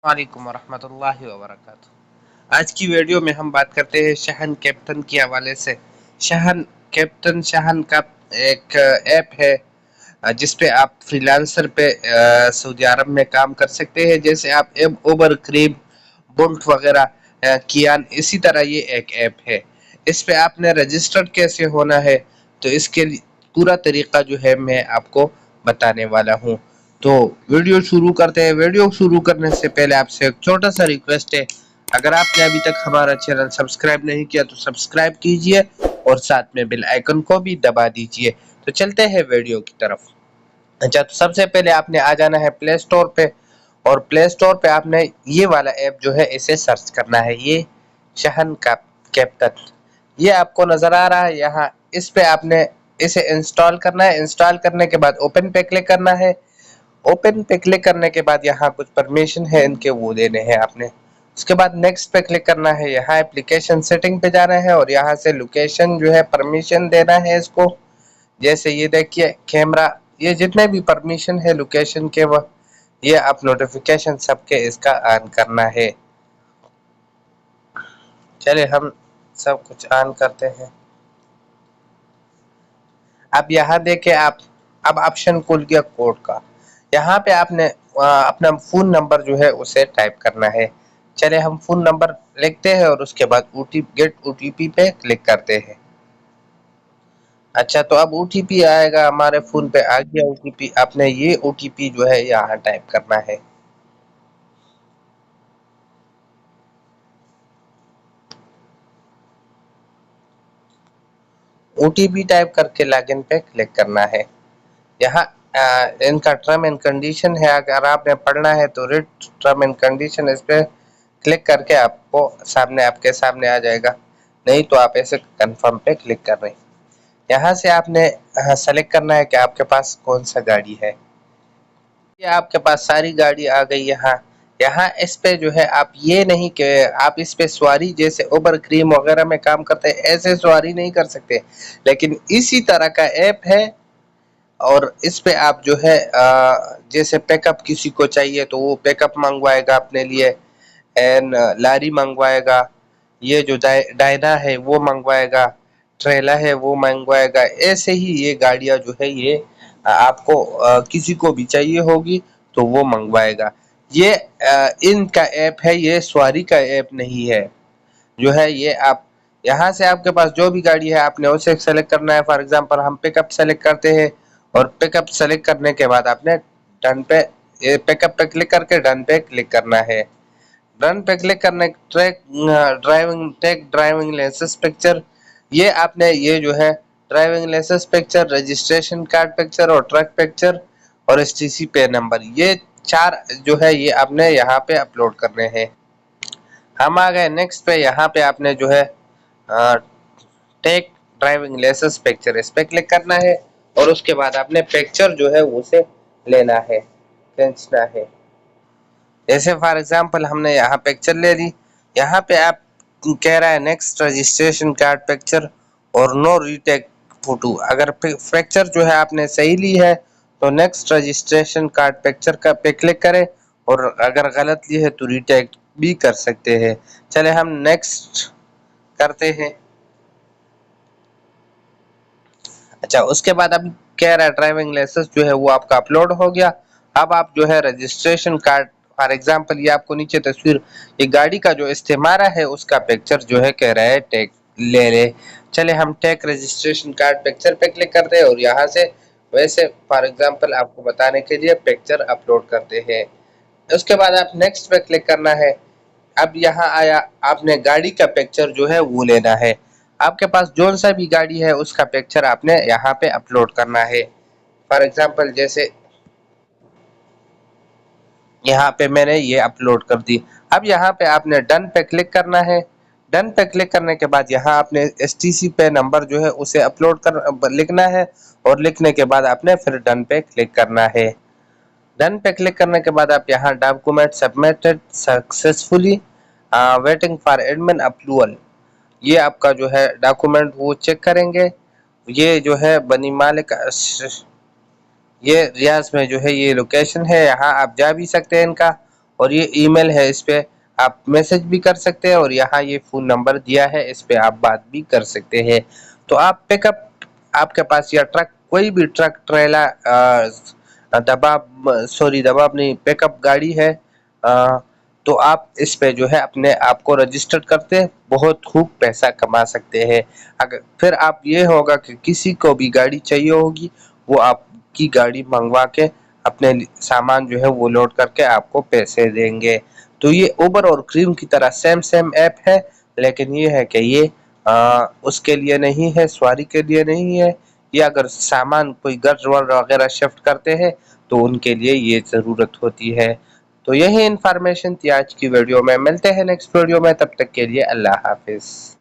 वालेकुम वरहमतुल्लाहि वबरकातुहू। आज की वीडियो में हम बात करते हैं शहन कैप्टन के हवाले से। शहन का एक ऐप है जिस पे आप फ्रीलांसर पे सऊदी अरब में काम कर सकते हैं। जैसे आप उबर, क्रीम, बुल्ट वगैरह, कियान, इसी तरह ये एक ऐप है। इस पे आपने रजिस्टर्ड कैसे होना है, तो इसके पूरा तरीका जो है मैं आपको बताने वाला हूँ। तो वीडियो शुरू करते हैं। वीडियो शुरू करने से पहले आपसे एक छोटा सा रिक्वेस्ट है, अगर आपने अभी तक हमारा चैनल सब्सक्राइब नहीं किया तो सब्सक्राइब कीजिए और साथ में बेल आइकन को भी दबा दीजिए। तो चलते हैं वीडियो की तरफ। अच्छा, तो सबसे पहले आपने आ जाना है प्ले स्टोर पे, और प्ले स्टोर पे आपने ये वाला ऐप जो है इसे सर्च करना है। ये शहन का कैप्टन, ये आपको नजर आ रहा है यहाँ। इस पे आपने इसे इंस्टॉल करना है। इंस्टॉल करने के बाद ओपन पे क्लिक करना है। ओपन पे क्लिक करने के बाद यहाँ कुछ परमिशन है इनके, वो देने हैं आपने। उसके बाद नेक्स्ट पे क्लिक करना है। यहाँ एप्लीकेशन सेटिंग पे जाना है और यहाँ से लोकेशन जो है परमिशन देना है इसको। जैसे ये देखिए कैमरा, ये जितने भी परमिशन है लोकेशन के, वो ये आप नोटिफिकेशन सबके इसका ऑन करना है। चलिए हम सब कुछ ऑन करते हैं। अब यहाँ देखे आप, अब ऑप्शन खुल गया कोड का। यहाँ पे आपने अपना फोन नंबर जो है उसे टाइप करना है। चले हम फोन नंबर लिखते हैं और उसके बाद गेट ओटीपी पे क्लिक करते हैं। अच्छा, तो अब ओटीपी आएगा, हमारे फोन पे आ गया ओटीपी। आपने ये ओटीपी जो है यहाँ टाइप करना है। ओटीपी टाइप करके लॉगिन पे क्लिक करना है। यहाँ इनका टर्म एंड कंडीशन है, अगर आपने पढ़ना है तो रीड टर्म एंड कंडीशन, इस पे क्लिक करके आपको आपके सामने आ जाएगा। नहीं तो आप ऐसे कंफर्म पे क्लिक कर रहे हैं। यहाँ से आपने सेलेक्ट करना है कि आपके पास कौन सा गाड़ी है। ये आपके पास सारी गाड़ी आ गई यहाँ। यहाँ इस पे जो है आप ये नहीं कि आप इस पे सवारी जैसे उबर, क्रीम वगैरह में काम करते हैं ऐसे सवारी नहीं कर सकते, लेकिन इसी तरह का ऐप है। और इस पे आप जो है जैसे पिकअप किसी को चाहिए तो वो पिकअप मंगवाएगा अपने लिए, एंड लारी मंगवाएगा, ये जो डायना है वो मंगवाएगा, ट्रेला है वो मंगवाएगा। ऐसे ही ये गाड़ियां जो है ये आपको किसी को भी चाहिए होगी तो वो मंगवाएगा। ये इनका ऐप है, ये सवारी का ऐप नहीं है। जो है ये आप यहाँ से आपके पास जो भी गाड़ी है आपने उसे सेलेक्ट करना है। फॉर एग्जांपल हम पिकअप सेलेक्ट करते हैं, और पिकअप सेलेक्ट करने के बाद आपने डन पे, पिकअप पे क्लिक करके डन पे क्लिक करना है। डन पे क्लिक करने ड्राइविंग लाइसेंस पिक्चर, ये आपने ये जो है driving licence picture, registration card picture और ट्रक पिक्चर और एसटीसी पे नंबर, ये चार जो है ये आपने यहाँ पे अपलोड करने हैं। हम आ गए नेक्स्ट पे। यहाँ पे आपने जो है टेक ड्राइविंग लाइसेंस पिक्चर, इस पे क्लिक करना है और उसके बाद आपने पिक्चर जो है उसे लेना है, खींचना है। जैसे फॉर एग्जांपल हमने यहाँ पिक्चर ले ली। यहाँ पे आप कह रहा है नेक्स्ट रजिस्ट्रेशन कार्ड पिक्चर और नो रीटेक फोटो। अगर पिक्चर जो है आपने सही ली है तो नेक्स्ट रजिस्ट्रेशन कार्ड पिक्चर का पे क्लिक करें, और अगर गलत ली है तो रीटेक भी कर सकते हैं। चले हम नेक्स्ट करते हैं। अच्छा, उसके बाद अब कह रहा है ड्राइविंग लाइसेंस जो है वो आपका अपलोड हो गया। अब आप जो है रजिस्ट्रेशन कार्ड, फॉर एग्जांपल ये आपको नीचे तस्वीर, ये गाड़ी का जो इस्तेमाल है उसका पिक्चर जो है कह रहा है टेक ले ले। चले हम टेक रजिस्ट्रेशन कार्ड पिक्चर पे क्लिक करते हैं और यहाँ से वैसे फॉर एग्जांपल आपको बताने के लिए पिक्चर अपलोड करते हैं। उसके बाद आप नेक्स्ट पे क्लिक करना है। अब यहाँ आया, आपने गाड़ी का पिक्चर जो है वो लेना है। आपके पास जो सा भी गाड़ी है उसका पिक्चर आपने यहाँ पे अपलोड करना है। फॉर एग्जांपल जैसे यहाँ पे मैंने ये अपलोड कर दी। अब यहाँ पे आपने डन पे क्लिक करना है। डन पे क्लिक करने के बाद यहाँ आपने एसटीसी पे नंबर जो है उसे अपलोड कर लिखना है, और लिखने के बाद आपने फिर डन पे क्लिक करना है। डन पे क्लिक करने के बाद आप यहाँ document submitted successfully, waiting for admin approval, ये आपका जो है डॉक्यूमेंट वो चेक करेंगे। ये जो है बनी मालिक, ये रियाज में जो है ये लोकेशन है, यहाँ आप जा भी सकते हैं इनका। اور ये ईमेल है, इस पे आप मैसेज भी कर सकते हैं और यहाँ ये फ़ोन नंबर दिया है, इस पे आप बात भी कर सकते हैं। तो आप पिकअप आपके पास या ट्रक कोई भी ट्रक ट्रेलर दबाव नहीं पिकअप गाड़ी है तो आप इस पे जो है अपने आप को रजिस्टर्ड करते बहुत खूब पैसा कमा सकते हैं। अगर फिर आप ये होगा कि किसी को भी गाड़ी चाहिए होगी वो आपकी गाड़ी मंगवा के अपने सामान जो है वो लोड करके आपको पैसे देंगे। तो ये उबर और क्रीम की तरह सेम ऐप है, लेकिन ये है कि ये उसके लिए नहीं है, सवारी के लिए नहीं है, या अगर सामान कोई घर वगैरह शिफ्ट करते हैं तो उनके लिए ये ज़रूरत होती है। तो यही इन्फॉर्मेशन थी आज की वीडियो में। मिलते हैं नेक्स्ट वीडियो में, तब तक के लिए अल्लाह हाफिज़।